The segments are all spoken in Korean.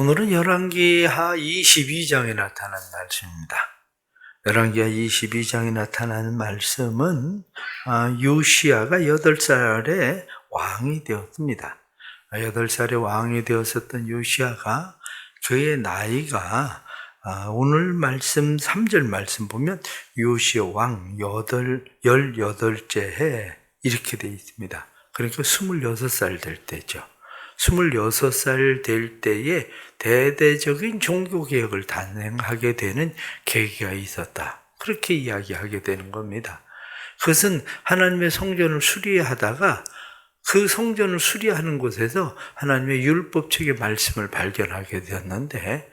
오늘은 열왕기하 22장에 나타난 말씀입니다. 열왕기하 22장에 나타나는 말씀은 요시야가 8살에 왕이 되었습니다. 8살에 왕이 되었었던 요시야가 그의 나이가 오늘 말씀 3절 말씀 보면 요시야 왕 18째 해 이렇게 되어 있습니다. 그러니까 26살 될 때죠. 26살 될 때에 대대적인 종교개혁을 단행하게 되는 계기가 있었다. 그렇게 이야기하게 되는 겁니다. 그것은 하나님의 성전을 수리하다가 그 성전을 수리하는 곳에서 하나님의 율법책의 말씀을 발견하게 되었는데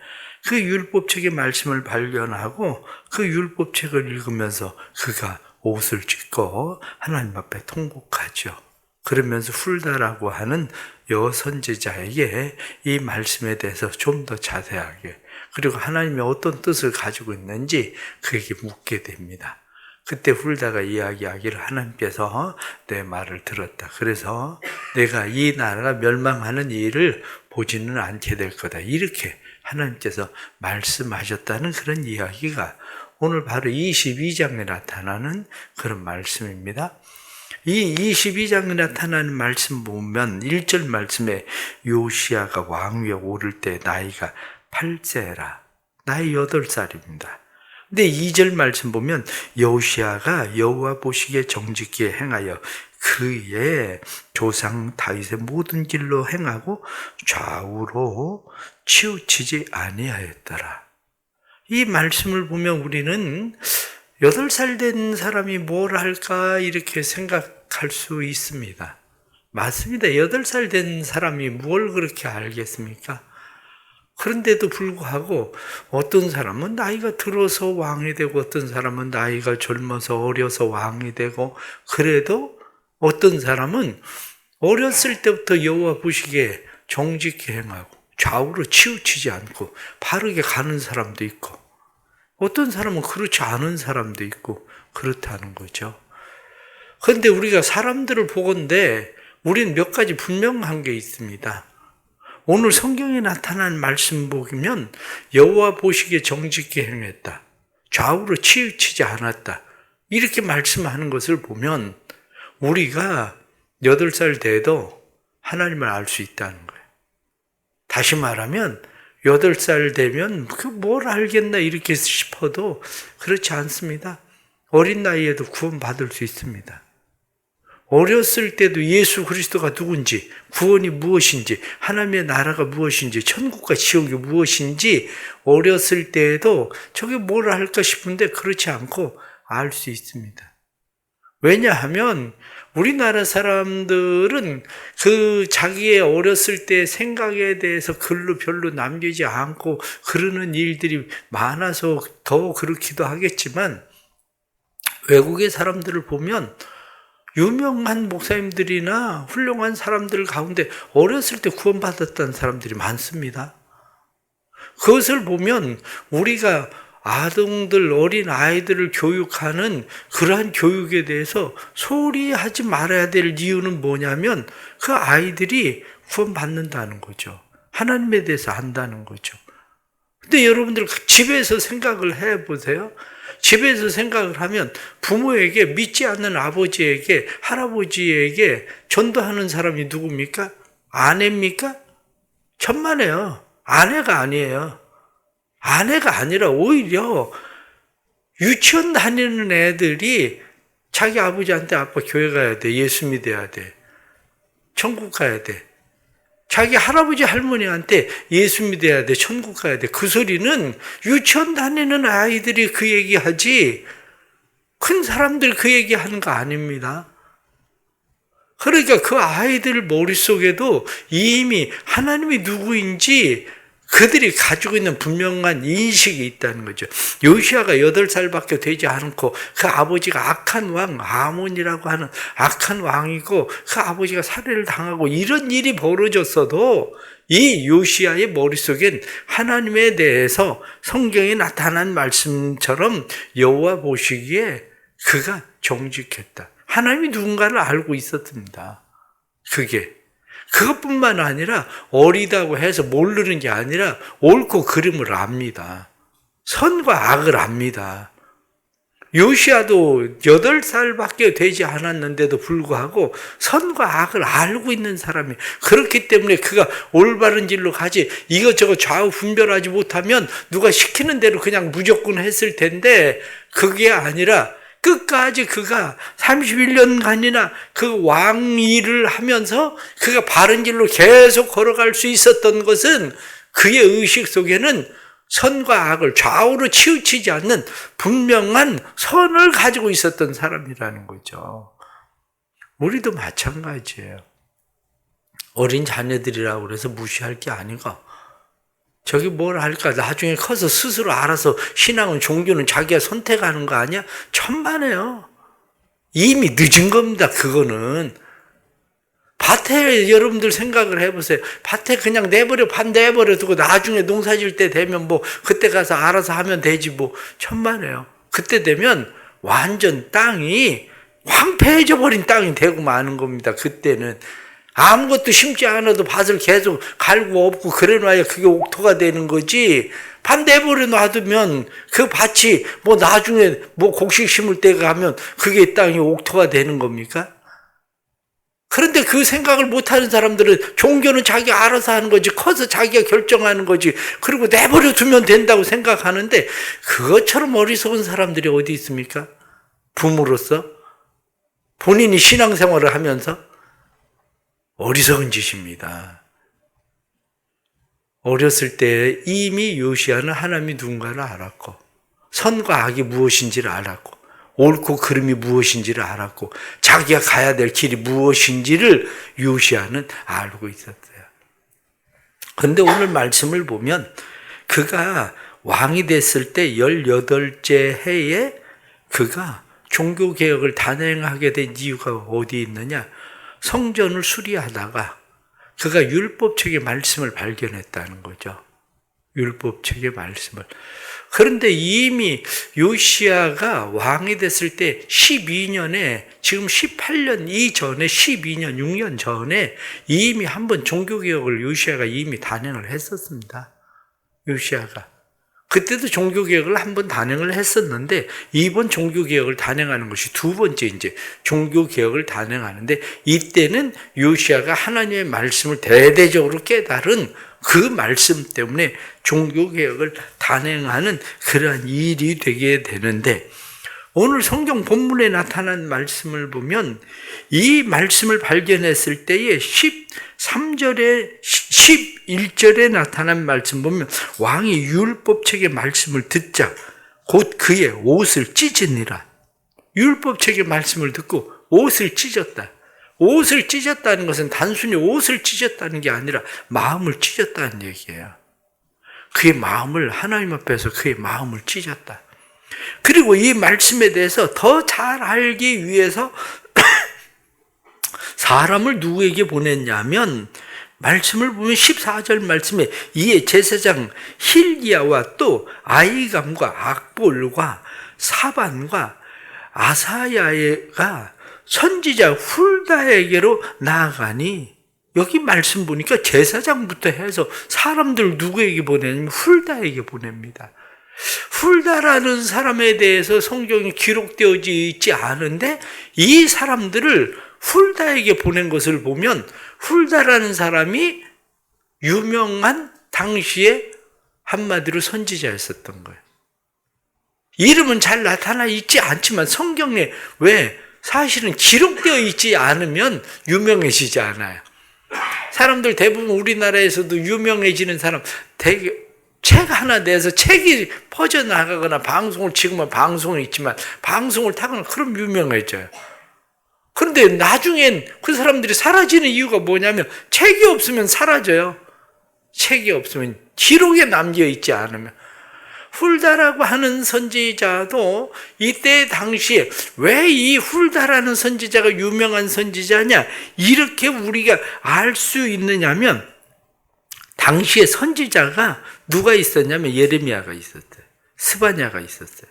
그 율법책의 말씀을 발견하고 그 율법책을 읽으면서 그가 옷을 찢고 하나님 앞에 통곡하죠. 그러면서 훌다라고 하는 여선지자에게 이 말씀에 대해서 좀 더 자세하게 그리고 하나님이 어떤 뜻을 가지고 있는지 그에게 묻게 됩니다. 그때 훌다가 이야기하기를 하나님께서 내 말을 들었다. 그래서 내가 이 나라가 멸망하는 일을 보지는 않게 될 거다. 이렇게 하나님께서 말씀하셨다는 그런 이야기가 오늘 바로 22장에 나타나는 그런 말씀입니다. 이 22장에 나타나는 말씀 보면 1절 말씀에 요시야가 왕위에 오를 때 나이가 8세라. 나이 8살입니다. 근데 2절 말씀 보면 요시야가 여호와 보시기에 정직히 행하여 그의 조상 다윗의 모든 길로 행하고 좌우로 치우치지 아니하였더라. 이 말씀을 보면 우리는 8살 된 사람이 뭘 할까 이렇게 생각할 수 있습니다. 맞습니다. 8살 된 사람이 뭘 그렇게 알겠습니까? 그런데도 불구하고 어떤 사람은 나이가 들어서 왕이 되고 어떤 사람은 나이가 젊어서 어려서 왕이 되고 그래도 어떤 사람은 어렸을 때부터 여호와 보시기에 정직히 행하고 좌우로 치우치지 않고 바르게 가는 사람도 있고 어떤 사람은 그렇지 않은 사람도 있고 그렇다는 거죠. 그런데 우리가 사람들을 보건대 우리는 몇 가지 분명한 게 있습니다. 오늘 성경에 나타난 말씀 보면 여호와 보시기에 정직히 행했다. 좌우로 치우치지 않았다. 이렇게 말씀하는 것을 보면 우리가 8살 돼도 하나님을 알 수 있다는 거예요. 다시 말하면 8살 되면 뭘 알겠나 이렇게 싶어도 그렇지 않습니다. 어린 나이에도 구원받을 수 있습니다. 어렸을 때도 예수 그리스도가 누군지, 구원이 무엇인지, 하나님의 나라가 무엇인지, 천국과 지옥이 무엇인지 어렸을 때에도 저게 뭘 할까 싶은데 그렇지 않고 알 수 있습니다. 왜냐하면 우리나라 사람들은 그 자기의 어렸을 때 생각에 대해서 글로 별로 남기지 않고 그러는 일들이 많아서 더 그렇기도 하겠지만 외국의 사람들을 보면 유명한 목사님들이나 훌륭한 사람들 가운데 어렸을 때 구원받았다는 사람들이 많습니다. 그것을 보면 우리가 아동들, 어린 아이들을 교육하는 그러한 교육에 대해서 소홀히 하지 말아야 될 이유는 뭐냐면 그 아이들이 구원받는다는 거죠. 하나님에 대해서 안다는 거죠. 근데 여러분들 집에서 생각을 해보세요. 집에서 생각을 하면 부모에게 믿지 않는 아버지에게 할아버지에게 전도하는 사람이 누굽니까? 아내입니까? 천만에요. 아내가 아니에요. 아내가 아니라 오히려 유치원 다니는 애들이 자기 아버지한테 아빠 교회 가야 돼. 예수 믿어야 돼. 천국 가야 돼. 자기 할아버지 할머니한테 예수 믿어야 돼. 천국 가야 돼. 그 소리는 유치원 다니는 아이들이 그 얘기하지 큰 사람들 그 얘기하는 거 아닙니다. 그러니까 그 아이들 머릿속에도 이미 하나님이 누구인지 그들이 가지고 있는 분명한 인식이 있다는 거죠. 요시야가 8살밖에 되지 않고 그 아버지가 악한 왕, 아몬이라고 하는 악한 왕이고 그 아버지가 살해를 당하고 이런 일이 벌어졌어도 이 요시야의 머릿속엔 하나님에 대해서 성경에 나타난 말씀처럼 여호와 보시기에 그가 정직했다. 하나님이 누군가를 알고 있었습니다. 그게 그것뿐만 아니라 어리다고 해서 모르는 게 아니라 옳고 그름을 압니다. 선과 악을 압니다. 요시야도 8살밖에 되지 않았는데도 불구하고 선과 악을 알고 있는 사람이, 그렇기 때문에 그가 올바른 길로 가지 이것저것 좌우 분별하지 못하면 누가 시키는 대로 그냥 무조건 했을 텐데, 그게 아니라 끝까지 그가 31년간이나 그 왕위를 하면서 그가 바른 길로 계속 걸어갈 수 있었던 것은 그의 의식 속에는 선과 악을 좌우로 치우치지 않는 분명한 선을 가지고 있었던 사람이라는 거죠. 우리도 마찬가지예요. 어린 자녀들이라고 그래서 무시할 게 아니고, 저기 뭘 할까? 나중에 커서 스스로 알아서 신앙은, 종교는 자기가 선택하는 거 아니야? 천만에요. 이미 늦은 겁니다, 그거는. 밭에 여러분들 생각을 해보세요. 밭에 그냥 밭 내버려 두고 나중에 농사 질 때 되면 뭐 그때 가서 알아서 하면 되지 뭐, 천만에요. 그때 되면 완전 땅이 황폐해져 버린 땅이 되고 마는 겁니다. 그때는 아무것도 심지 않아도 밭을 계속 갈고 엎고 그래놔야 그게 옥토가 되는 거지, 밭 내버려 놔두면 그 밭이 뭐 나중에 뭐 곡식 심을 때가 하면 그게 땅이 옥토가 되는 겁니까? 그런데 그 생각을 못하는 사람들은 종교는 자기가 알아서 하는 거지, 커서 자기가 결정하는 거지, 그리고 내버려 두면 된다고 생각하는데, 그것처럼 어리석은 사람들이 어디 있습니까? 부모로서 본인이 신앙생활을 하면서. 어리석은 짓입니다. 어렸을 때 이미 요시야는 하나님이 누군가를 알았고, 선과 악이 무엇인지를 알았고, 옳고 그름이 무엇인지를 알았고, 자기가 가야 될 길이 무엇인지를 요시야는 알고 있었어요. 그런데 오늘 말씀을 보면 그가 왕이 됐을 때 18째 해에 그가 종교개혁을 단행하게 된 이유가 어디 있느냐? 성전을 수리하다가 그가 율법책의 말씀을 발견했다는 거죠. 율법책의 말씀을. 그런데 이미 요시야가 왕이 됐을 때 12년에, 지금 18년 이전에 12년, 6년 전에 이미 한번 종교개혁을 요시야가 이미 단행을 했었습니다. 요시야가. 그때도 종교개혁을 한번 단행을 했었는데, 이번 종교개혁을 단행하는 것이 두 번째 이제 종교개혁을 단행하는데, 이때는 요시야가 하나님의 말씀을 대대적으로 깨달은 그 말씀 때문에 종교개혁을 단행하는 그러한 일이 되게 되는데, 오늘 성경 본문에 나타난 말씀을 보면 이 말씀을 발견했을 때에 13절에 11절에 나타난 말씀 보면, 왕이 율법책의 말씀을 듣자 곧 그의 옷을 찢으니라. 율법책의 말씀을 듣고 옷을 찢었다. 옷을 찢었다는 것은 단순히 옷을 찢었다는 게 아니라 마음을 찢었다는 얘기예요. 그의 마음을, 하나님 앞에서 그의 마음을 찢었다. 그리고 이 말씀에 대해서 더 잘 알기 위해서 사람을 누구에게 보냈냐면, 말씀을 보면 14절 말씀에 이에 제사장 힐기야와 또 아이감과 악볼과 사반과 아사야가 선지자 훌다에게로 나아가니, 여기 말씀 보니까 제사장부터 해서 사람들 누구에게 보내냐면 훌다에게 보냅니다. 훌다라는 사람에 대해서 성경이 기록되어져 있지 않은데, 이 사람들을 훌다에게 보낸 것을 보면 훌다라는 사람이 유명한 당시에 한마디로 선지자였었던 거예요. 이름은 잘 나타나 있지 않지만 성경에 왜 사실은 기록되어 있지 않으면 유명해지지 않아요. 사람들 대부분 우리나라에서도 유명해지는 사람 되게 책 하나 내서 책이 퍼져나가거나 방송을, 지금은 방송이 있지만 방송을 타거나 그럼 유명해져요. 그런데 나중엔 그 사람들이 사라지는 이유가 뭐냐면 책이 없으면 사라져요. 책이 없으면, 기록에 남겨있지 않으면. 훌다라고 하는 선지자도 이때 당시에 왜 이 훌다라는 선지자가 유명한 선지자냐, 이렇게 우리가 알 수 있느냐면, 당시에 선지자가 누가 있었냐면 예레미야가 있었어요. 스바냐가 있었어요.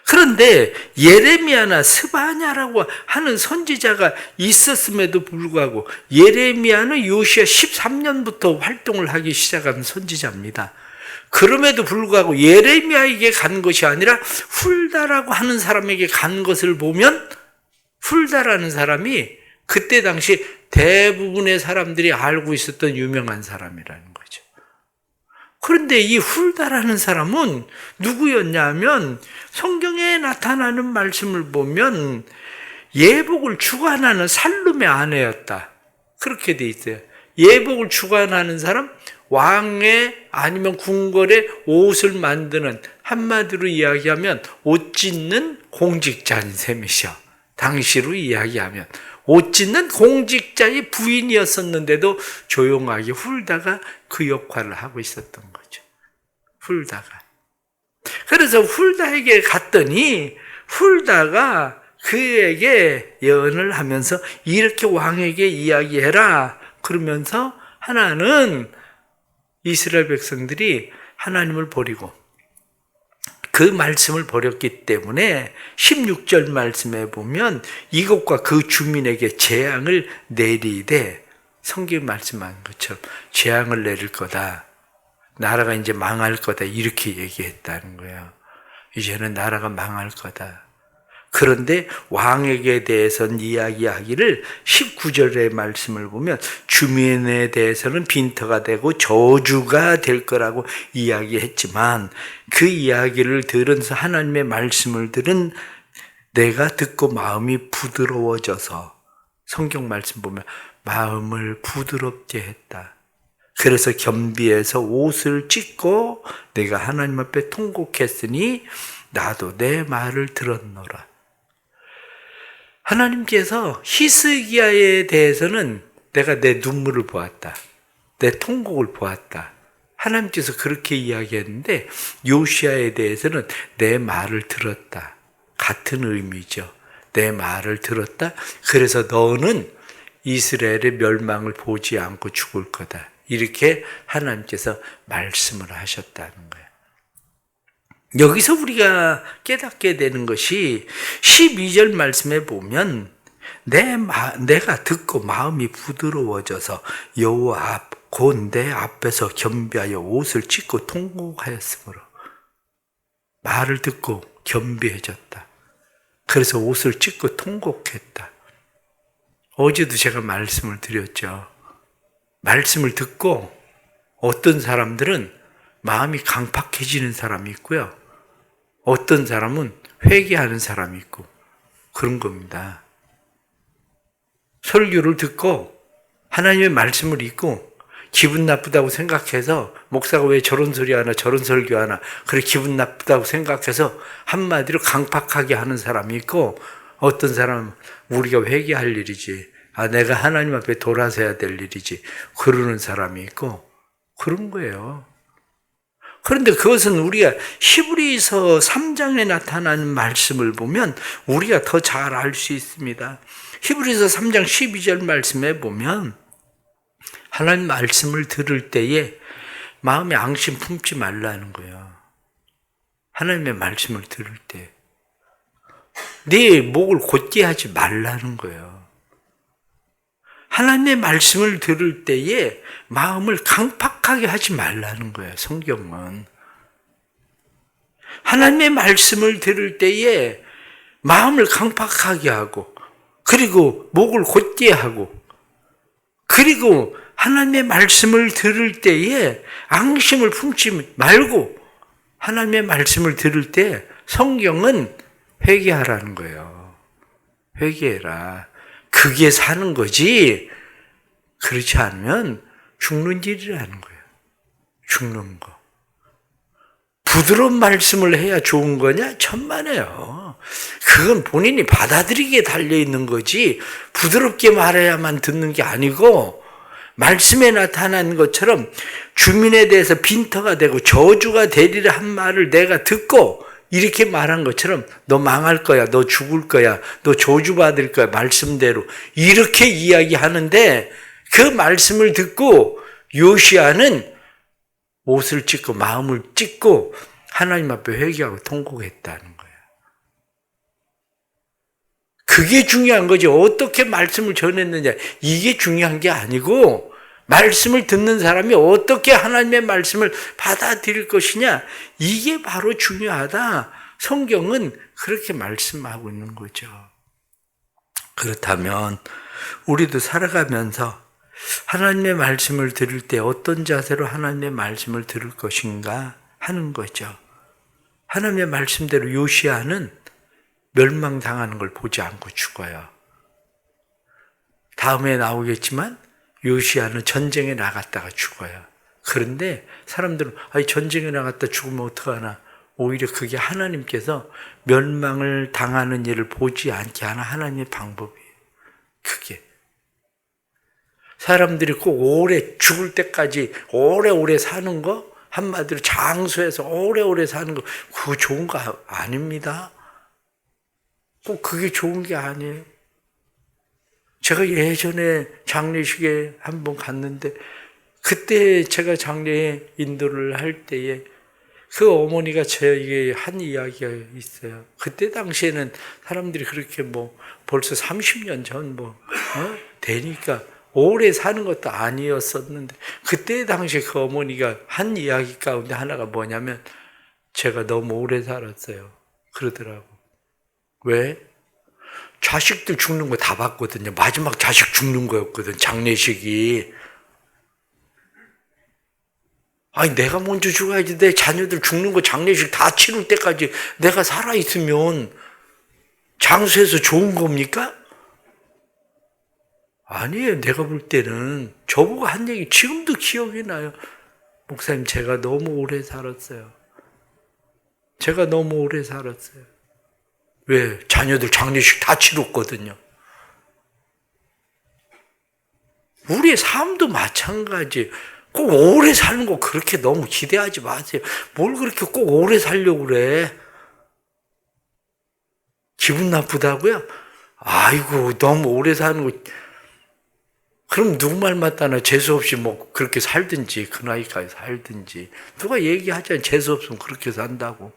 그런데 예레미야나 스바냐라고 하는 선지자가 있었음에도 불구하고 예레미야는 요시야 13년부터 활동을 하기 시작한 선지자입니다. 그럼에도 불구하고 예레미야에게 간 것이 아니라 훌다라고 하는 사람에게 간 것을 보면 훌다라는 사람이 그때 당시 대부분의 사람들이 알고 있었던 유명한 사람이라는 거죠. 그런데 이 훌다라는 사람은 누구였냐 하면 성경에 나타나는 말씀을 보면 예복을 주관하는 살룸의 아내였다. 그렇게 돼 있어요. 예복을 주관하는 사람, 왕의 아니면 궁궐의 옷을 만드는, 한마디로 이야기하면 옷 찢는 공직자인 셈이셔. 당시로 이야기하면 옷 찢는 공직자의 부인이었었는데도 조용하게 훌다가 그 역할을 하고 있었던 거죠. 훌다가. 그래서 훌다에게 갔더니 훌다가 그에게 예언을 하면서 이렇게 왕에게 이야기해라. 그러면서 하나는 이스라엘 백성들이 하나님을 버리고 그 말씀을 버렸기 때문에 16절 말씀에 보면 이것과 그 주민에게 재앙을 내리되, 성경이 말씀한 것처럼 재앙을 내릴 거다. 나라가 이제 망할 거다. 이렇게 얘기했다는 거예요. 이제는 나라가 망할 거다. 그런데 왕에게 대해서는 이야기하기를 19절의 말씀을 보면 주민에 대해서는 빈터가 되고 저주가 될 거라고 이야기했지만 그 이야기를 들으면서 하나님의 말씀을 들은 내가 듣고 마음이 부드러워져서, 성경 말씀 보면 마음을 부드럽게 했다. 그래서 겸비해서 옷을 찢고 내가 하나님 앞에 통곡했으니 나도 내 말을 들었노라. 하나님께서 히스기야에 대해서는 내가 내 눈물을 보았다. 내 통곡을 보았다. 하나님께서 그렇게 이야기했는데 요시야에 대해서는 내 말을 들었다. 같은 의미죠. 내 말을 들었다. 그래서 너는 이스라엘의 멸망을 보지 않고 죽을 거다. 이렇게 하나님께서 말씀을 하셨다는 거예요. 여기서 우리가 깨닫게 되는 것이 12절 말씀에 보면 내가 듣고 마음이 부드러워져서 여호와 앞, 곧 내 앞에서 겸비하여 옷을 찢고 통곡하였으므로, 말을 듣고 겸비해졌다. 그래서 옷을 찢고 통곡했다. 어제도 제가 말씀을 드렸죠. 말씀을 듣고 어떤 사람들은 마음이 강팍해지는 사람이 있고요. 어떤 사람은 회개하는 사람이 있고 그런 겁니다. 설교를 듣고 하나님의 말씀을 읽고 기분 나쁘다고 생각해서 목사가 왜 저런 소리 하나 저런 설교 하나 그래 기분 나쁘다고 생각해서 한마디로 강팍하게 하는 사람이 있고, 어떤 사람은 우리가 회개할 일이지, 내가 하나님 앞에 돌아서야 될 일이지 그러는 사람이 있고 그런 거예요. 그런데 그것은 우리가 히브리서 3장에 나타나는 말씀을 보면 우리가 더 잘 알 수 있습니다. 히브리서 3장 12절 말씀에 보면 하나님 말씀을 들을 때에 마음에 앙심 품지 말라는 거예요. 하나님의 말씀을 들을 때 네 목을 곧게 하지 말라는 거예요. 하나님의 말씀을 들을 때에 마음을 강팍하게 하지 말라는 거예요. 성경은 하나님의 말씀을 들을 때에 마음을 강팍하게 하고, 그리고 목을 곧게 하고, 그리고 하나님의 말씀을 들을 때에 앙심을 품지 말고, 하나님의 말씀을 들을 때 성경은 회개하라는 거예요. 회개해라. 그게 사는 거지, 그렇지 않으면 죽는 일이라는 거예요. 죽는 거. 부드러운 말씀을 해야 좋은 거냐? 천만에요. 그건 본인이 받아들이기에 달려있는 거지 부드럽게 말해야만 듣는 게 아니고, 말씀에 나타난 것처럼 주민에 대해서 빈터가 되고 저주가 되리라 한 말을 내가 듣고 이렇게 말한 것처럼 너 망할 거야, 너 죽을 거야, 너 저주받을 거야, 말씀대로 이렇게 이야기하는데, 그 말씀을 듣고 요시야는 옷을 찢고 마음을 찢고 하나님 앞에 회개하고 통곡했다는 거예요. 그게 중요한 거지. 어떻게 말씀을 전했느냐. 이게 중요한 게 아니고 말씀을 듣는 사람이 어떻게 하나님의 말씀을 받아들일 것이냐. 이게 바로 중요하다. 성경은 그렇게 말씀하고 있는 거죠. 그렇다면 우리도 살아가면서 하나님의 말씀을 들을 때 어떤 자세로 하나님의 말씀을 들을 것인가 하는 거죠. 하나님의 말씀대로 요시야는 멸망당하는 걸 보지 않고 죽어요. 다음에 나오겠지만 요시야는 전쟁에 나갔다가 죽어요. 그런데 사람들은 전쟁에 나갔다 죽으면 어떡하나. 오히려 그게 하나님께서 멸망을 당하는 일을 보지 않게 하는 하나님의 방법이에요. 그게. 사람들이 꼭 오래 죽을 때까지 오래오래 사는 거, 한마디로 장수해서 오래오래 사는 거, 그거 좋은 거 아닙니다. 꼭 그게 좋은 게 아니에요. 제가 예전에 장례식에 한번 갔는데, 그때 제가 장례 인도를 할 때에 그 어머니가 저에게 한 이야기가 있어요. 그때 당시에는 사람들이 그렇게 벌써 30년 전 되니까 오래 사는 것도 아니었었는데, 그때 당시에 그 어머니가 한 이야기 가운데 하나가 뭐냐면, 제가 너무 오래 살았어요. 그러더라고. 왜? 자식들 죽는 거 다 봤거든요. 마지막 자식 죽는 거였거든, 장례식이. 내가 먼저 죽어야지. 내 자녀들 죽는 거 장례식 다 치를 때까지 내가 살아있으면 장수해서 좋은 겁니까? 아니에요. 내가 볼 때는 저보고 한 얘기 지금도 기억이 나요. 목사님, 제가 너무 오래 살았어요. 제가 너무 오래 살았어요. 왜? 자녀들 장례식 다 치렀거든요. 우리의 삶도 마찬가지. 꼭 오래 사는 거 그렇게 너무 기대하지 마세요. 뭘 그렇게 꼭 오래 살려고 그래? 기분 나쁘다고요? 아이고, 너무 오래 사는 거. 그럼 누구 말 맞다나 재수없이 그렇게 살든지, 그 나이까지 살든지. 누가 얘기하잖아요. 재수없으면 그렇게 산다고.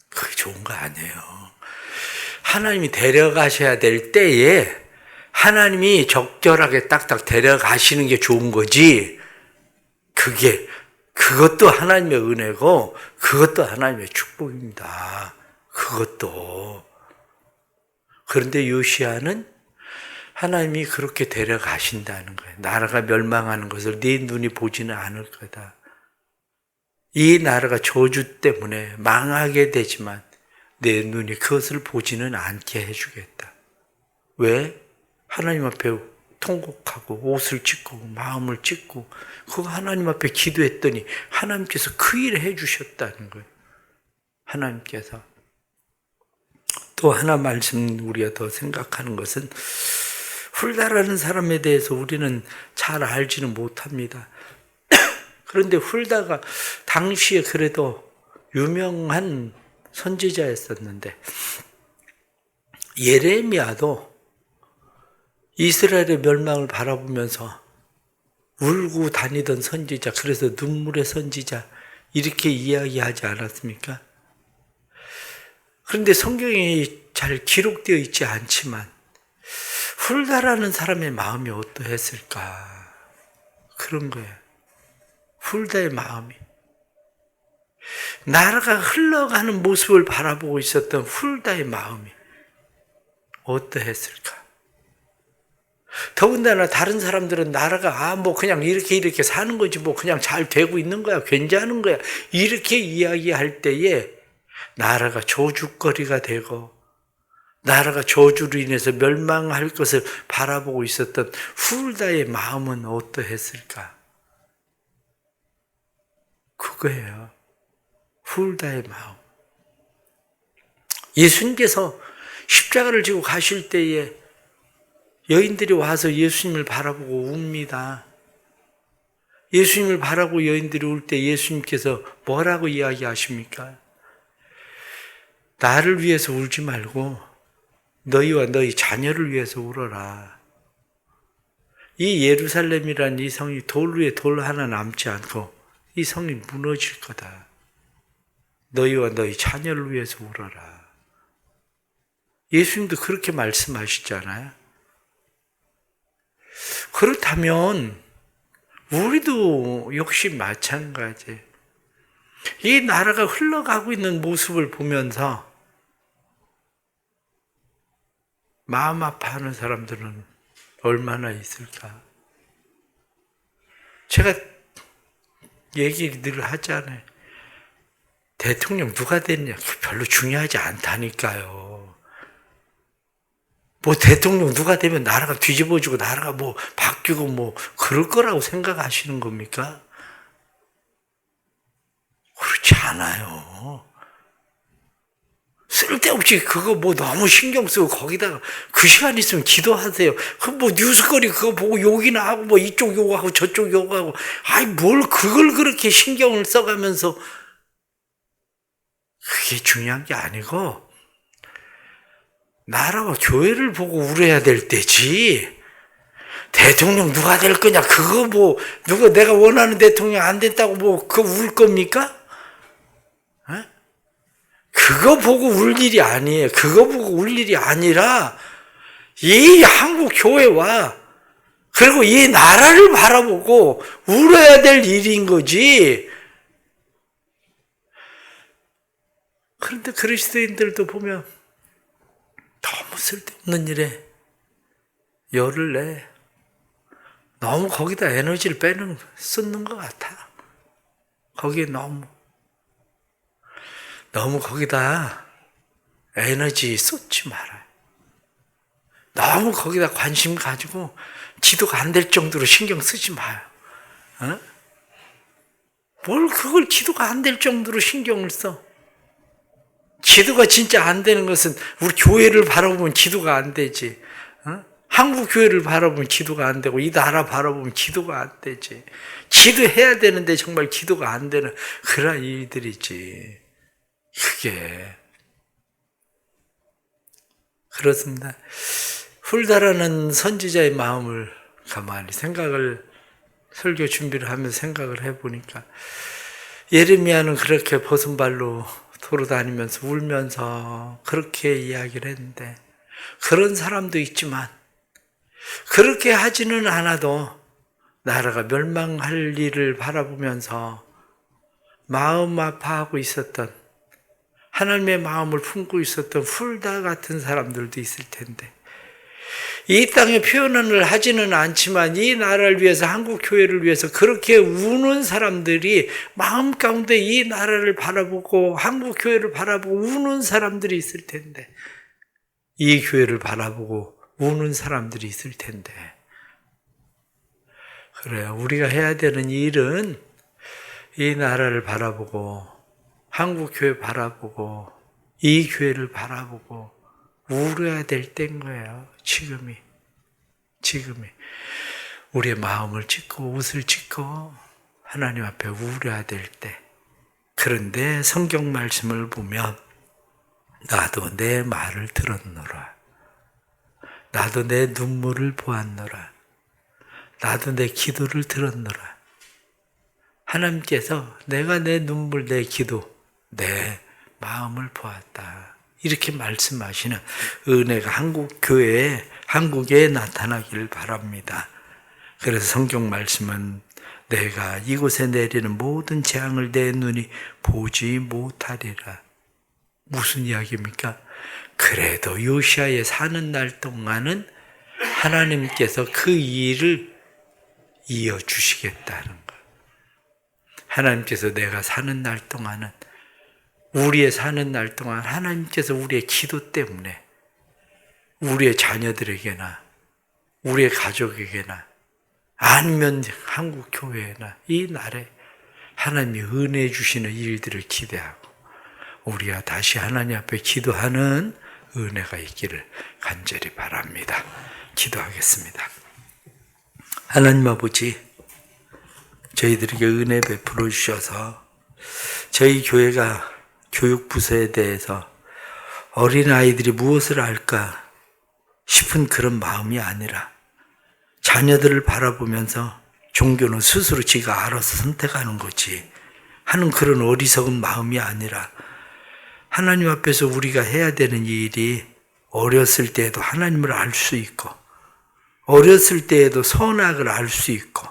그게 좋은 거 아니에요. 하나님이 데려가셔야 될 때에 하나님이 적절하게 딱딱 데려가시는 게 좋은 거지. 그것도 하나님의 은혜고, 그것도 하나님의 축복입니다. 그것도. 그런데 요시야는 하나님이 그렇게 데려가신다는 거예요. 나라가 멸망하는 것을 네 눈이 보지는 않을 거다. 이 나라가 저주 때문에 망하게 되지만 내 눈이 그것을 보지는 않게 해주겠다. 왜? 하나님 앞에 통곡하고 옷을 찢고 마음을 찢고 그거 하나님 앞에 기도했더니 하나님께서 그 일을 해주셨다는 거예요. 하나님께서. 또 하나 말씀 우리가 더 생각하는 것은, 훌다라는 사람에 대해서 우리는 잘 알지는 못합니다. 그런데 훌다가 당시에 그래도 유명한 선지자였었는데, 예레미야도 이스라엘의 멸망을 바라보면서 울고 다니던 선지자, 그래서 눈물의 선지자 이렇게 이야기하지 않았습니까? 그런데 성경이 잘 기록되어 있지 않지만 훌다라는 사람의 마음이 어떠했을까? 그런 거예요. 훌다의 마음이. 나라가 흘러가는 모습을 바라보고 있었던 훌다의 마음이 어떠했을까? 더군다나 다른 사람들은 나라가 그냥 이렇게 사는 거지, 그냥 잘 되고 있는 거야, 괜찮은 거야, 이렇게 이야기할 때에 나라가 저주거리가 되고 나라가 저주로 인해서 멸망할 것을 바라보고 있었던 훌다의 마음은 어떠했을까? 그거예요. 훌다의 마음. 예수님께서 십자가를 지고 가실 때에 여인들이 와서 예수님을 바라보고 웁니다. 예수님을 바라보고 여인들이 울 때 예수님께서 뭐라고 이야기하십니까? 나를 위해서 울지 말고 너희와 너희 자녀를 위해서 울어라. 이 예루살렘이란 이 성이 돌 위에 돌 하나 남지 않고 이 성이 무너질 거다. 너희와 너희 자녀를 위해서 울어라. 예수님도 그렇게 말씀하시잖아요. 그렇다면 우리도 역시 마찬가지. 이 나라가 흘러가고 있는 모습을 보면서 마음 아파하는 사람들은 얼마나 있을까? 제가 얘기 늘 하잖아요. 대통령 누가 됐냐? 별로 중요하지 않다니까요. 뭐 대통령 누가 되면 나라가 뒤집어지고 나라가 뭐 바뀌고 뭐 그럴 거라고 생각하시는 겁니까? 그렇지 않아요. 쓸데없이 그거 뭐 너무 신경 쓰고 거기다가 그 시간 있으면 기도하세요. 그 뭐 뉴스거리 그거 보고 욕이나 하고 뭐 이쪽 욕하고 저쪽 욕하고 아이 뭘 그걸 그렇게 신경을 써가면서 그게 중요한 게 아니고 나라와 교회를 보고 울어야 될 때지. 대통령 누가 될 거냐 그거 뭐 누가 내가 원하는 대통령 안 됐다고 뭐 그거 울 겁니까? 그거 보고 울 일이 아니에요. 그거 보고 울 일이 아니라 이 한국 교회와 그리고 이 나라를 바라보고 울어야 될 일인 거지. 그런데 그리스도인들도 보면 너무 쓸데없는 일에 열을 내. 너무 거기다 에너지를 쏟는 것 같아. 거기에 너무 거기다 에너지 쏟지 말아요. 너무 거기다 관심 가지고 기도가 안 될 정도로 신경 쓰지 마요. 뭘 그걸 기도가 안 될 정도로 신경을 써. 기도가 진짜 안 되는 것은 우리 교회를 바라보면 기도가 안 되지. 한국 교회를 바라보면 기도가 안 되고 이 나라 바라보면 기도가 안 되지. 기도해야 되는데 정말 기도가 안 되는 그런 일들이지. 그게 그렇습니다. 훌다라는 선지자의 마음을 가만히 설교 준비를 하면서 생각을 해보니까 예레미야는 그렇게 벗은 발로 돌아다니면서 울면서 그렇게 이야기를 했는데 그런 사람도 있지만 그렇게 하지는 않아도 나라가 멸망할 일을 바라보면서 마음 아파하고 있었던 하나님의 마음을 품고 있었던 훌다 같은 사람들도 있을 텐데 이 땅에 표현을 하지는 않지만 이 나라를 위해서 한국 교회를 위해서 그렇게 우는 사람들이 마음 가운데 이 나라를 바라보고 한국 교회를 바라보고 우는 사람들이 있을 텐데 이 교회를 바라보고 우는 사람들이 있을 텐데 그래요. 우리가 해야 되는 일은 이 나라를 바라보고 한국 교회 바라보고 이 교회를 바라보고 울어야 될 때인 거예요. 지금이 우리의 마음을 찢고 옷을 찢고 하나님 앞에 울어야 될 때. 그런데 성경 말씀을 보면 나도 내 말을 들었노라. 나도 내 눈물을 보았노라. 나도 내 기도를 들었노라. 하나님께서 내가 내 눈물, 내 기도, 내 마음을 보았다. 이렇게 말씀하시는 은혜가 한국에 나타나기를 바랍니다. 그래서 성경 말씀은 내가 이곳에 내리는 모든 재앙을 내 눈이 보지 못하리라. 무슨 이야기입니까? 그래도 요시아에 사는 날 동안은 하나님께서 그 일을 이어주시겠다는 것. 하나님께서 내가 사는 날 동안은 우리의 사는 날 동안 하나님께서 우리의 기도 때문에 우리의 자녀들에게나 우리의 가족에게나 아니면 한국 교회나 이 날에 하나님이 은혜 주시는 일들을 기대하고 우리가 다시 하나님 앞에 기도하는 은혜가 있기를 간절히 바랍니다. 기도하겠습니다. 하나님 아버지, 저희들에게 은혜 베풀어 주셔서 저희 교회가 교육부서에 대해서 어린아이들이 무엇을 알까 싶은 그런 마음이 아니라 자녀들을 바라보면서 종교는 스스로 지가 알아서 선택하는 거지 하는 그런 어리석은 마음이 아니라 하나님 앞에서 우리가 해야 되는 일이 어렸을 때에도 하나님을 알 수 있고, 어렸을 때에도 선악을 알 수 있고,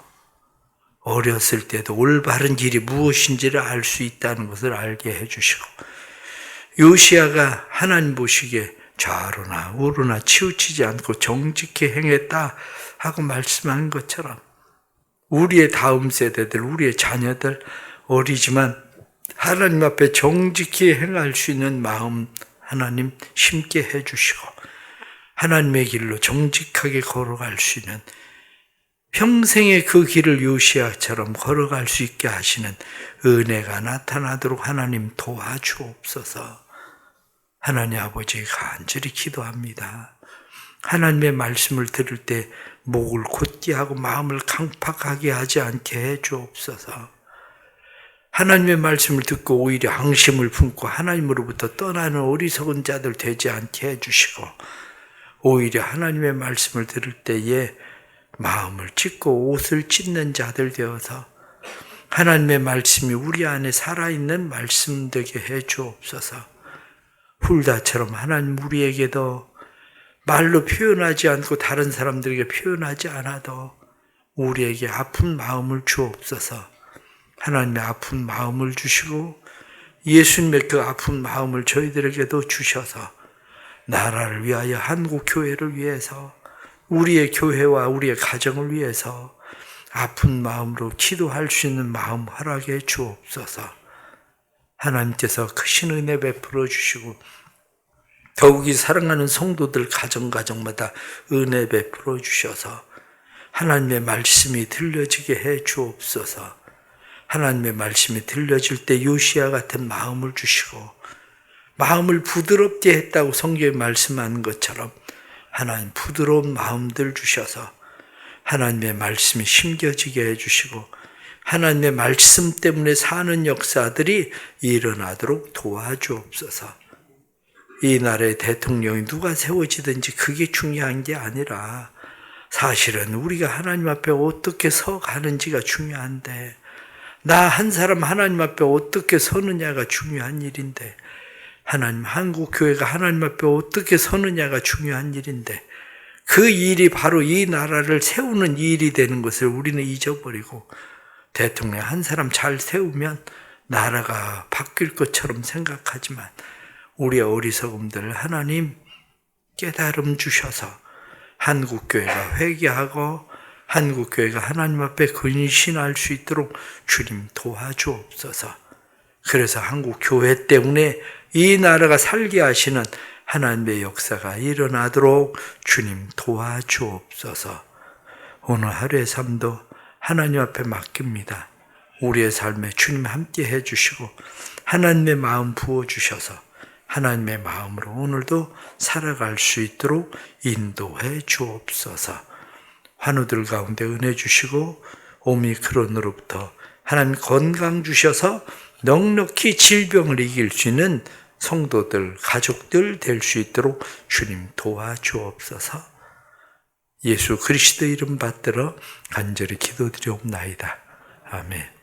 어렸을 때도 올바른 길이 무엇인지를 알 수 있다는 것을 알게 해주시고, 요시야가 하나님 보시기에 좌로나 우로나 치우치지 않고 정직히 행했다 하고 말씀한 것처럼 우리의 다음 세대들, 우리의 자녀들 어리지만 하나님 앞에 정직히 행할 수 있는 마음 하나님 심게 해주시고 하나님의 길로 정직하게 걸어갈 수 있는 평생의 그 길을 요시야처럼 걸어갈 수 있게 하시는 은혜가 나타나도록 하나님 도와주옵소서. 하나님 아버지 간절히 기도합니다. 하나님의 말씀을 들을 때 목을 곧게 하고 마음을 강팍하게 하지 않게 해주옵소서. 하나님의 말씀을 듣고 오히려 앙심을 품고 하나님으로부터 떠나는 어리석은 자들 되지 않게 해주시고 오히려 하나님의 말씀을 들을 때에 마음을 찢고 옷을 찢는 자들 되어서 하나님의 말씀이 우리 안에 살아있는 말씀 되게 해주옵소서. 훌다처럼 하나님 우리에게도 말로 표현하지 않고 다른 사람들에게 표현하지 않아도 우리에게 아픈 마음을 주옵소서. 하나님의 아픈 마음을 주시고 예수님의 그 아픈 마음을 저희들에게도 주셔서 나라를 위하여 한국 교회를 위해서 우리의 교회와 우리의 가정을 위해서 아픈 마음으로 기도할 수 있는 마음 허락해 주옵소서. 하나님께서 크신 은혜 베풀어 주시고 더욱이 사랑하는 성도들 가정마다 은혜 베풀어 주셔서 하나님의 말씀이 들려지게 해 주옵소서. 하나님의 말씀이 들려질 때 요시야 같은 마음을 주시고 마음을 부드럽게 했다고 성경에 말씀하는 것처럼 하나님 부드러운 마음들 주셔서 하나님의 말씀이 심겨지게 해주시고 하나님의 말씀 때문에 사는 역사들이 일어나도록 도와주옵소서. 이 나라의 대통령이 누가 세워지든지 그게 중요한 게 아니라 사실은 우리가 하나님 앞에 어떻게 서가는지가 중요한데 나 한 사람 하나님 앞에 어떻게 서느냐가 중요한 일인데 하나님 한국교회가 하나님 앞에 어떻게 서느냐가 중요한 일인데 그 일이 바로 이 나라를 세우는 일이 되는 것을 우리는 잊어버리고 대통령 한 사람 잘 세우면 나라가 바뀔 것처럼 생각하지만 우리의 어리석음들을 하나님 깨달음 주셔서 한국교회가 회개하고 한국교회가 하나님 앞에 근신할 수 있도록 주님 도와주옵소서. 그래서 한국교회 때문에 이 나라가 살게 하시는 하나님의 역사가 일어나도록 주님 도와주옵소서. 오늘 하루의 삶도 하나님 앞에 맡깁니다. 우리의 삶에 주님 함께 해주시고 하나님의 마음 부어주셔서 하나님의 마음으로 오늘도 살아갈 수 있도록 인도해 주옵소서. 환우들 가운데 은혜 주시고 오미크론으로부터 하나님 건강 주셔서 넉넉히 질병을 이길 수 있는 성도들, 가족들 될 수 있도록 주님 도와주옵소서. 예수 그리스도 이름 받들어 간절히 기도드리옵나이다. 아멘.